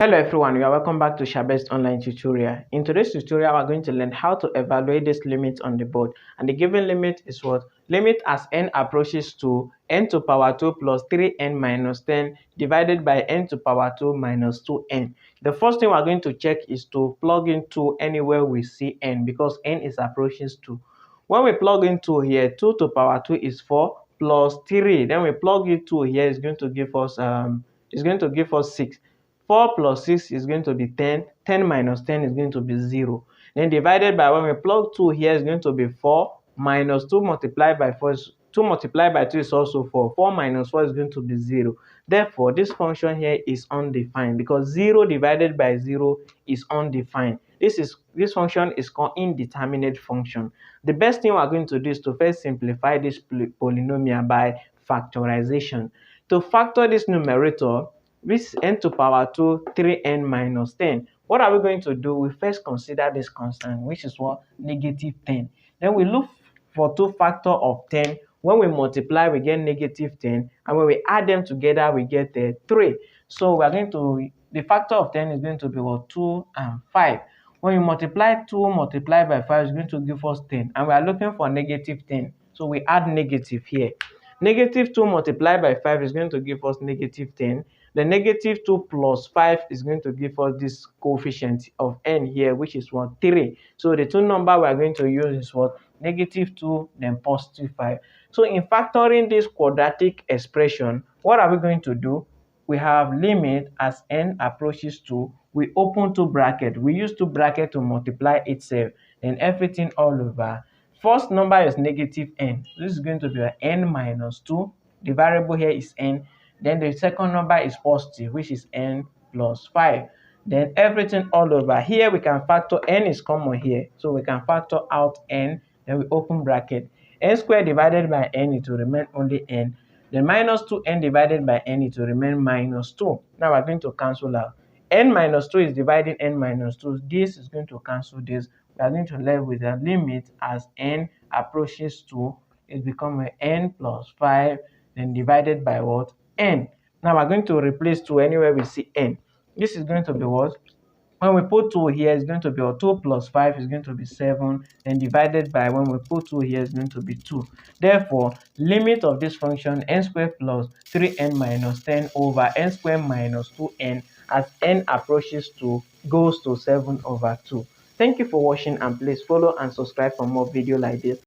Hello everyone, you are welcome back to Shabest online tutorial. In today's tutorial, we are going to learn how to evaluate this limit on the board. And the given limit is what? Limit as n approaches to n to power 2 plus 3n minus 10 divided by n to power 2 minus 2n. The first thing we are going to check is to plug in 2 anywhere we see n because n is approaches 2. When we plug in 2 here, 2 to power 2 is 4 plus 3. Then we plug in 2 here is going to give us 6. 4 plus 6 is going to be 10. 10 minus 10 is going to be 0. Then divided by, when we plug 2 here, is going to be 4 minus 2 multiplied by 4 is 2 multiplied by 2 is also 4. 4 minus 4 is going to be 0. Therefore, this function here is undefined because 0 divided by 0 is undefined. This function is called indeterminate function. The best thing we are going to do is to first simplify this polynomial by factorization. To factor this numerator, which is n to power 2 3n minus 10. What are we going to do? We first consider this constant, which is what? Negative 10. Then we look for 2 factor of 10. When we multiply, we get negative 10. And when we add them together, we get 3. So we are going to, the factor of 10 is going to be what? 2 and 5. When you multiply 2 multiplied by 5 is going to give us 10. And we are looking for negative 10. So we add negative here. Negative 2 multiplied by 5 is going to give us negative 10. The negative 2 plus 5 is going to give us this coefficient of n here, which is what? 3. So the two number we are going to use is what? Negative 2, then positive 5. So in factoring this quadratic expression, what are we going to do? We have limit as n approaches to, we open 2 bracket. We use 2 bracket to multiply itself, and everything all over. First number is negative n. This is going to be n minus 2. The variable here is n. Then the second number is positive, which is n plus 5. Then everything all over. Here we can factor, n is common here. So we can factor out n, then we open bracket. N squared divided by n, it will remain only n. Then minus 2n divided by n, it will remain minus 2. Now we're going to cancel out. N minus 2 is dividing n minus 2. This is going to cancel this. We are going to live with a limit as n approaches to, it becomes n plus 5, then divided by what? N. Now we're going to replace 2 anywhere we see n. This is going to be what? When we put 2 here, it's going to be 2 plus 5 is going to be 7, and divided by, when we put 2 here, is going to be 2. Therefore, limit of this function, n squared plus 3n minus 10 over n squared minus 2n, as n approaches to, goes to 7 over 2. Thank you for watching, and please follow and subscribe for more videos like this.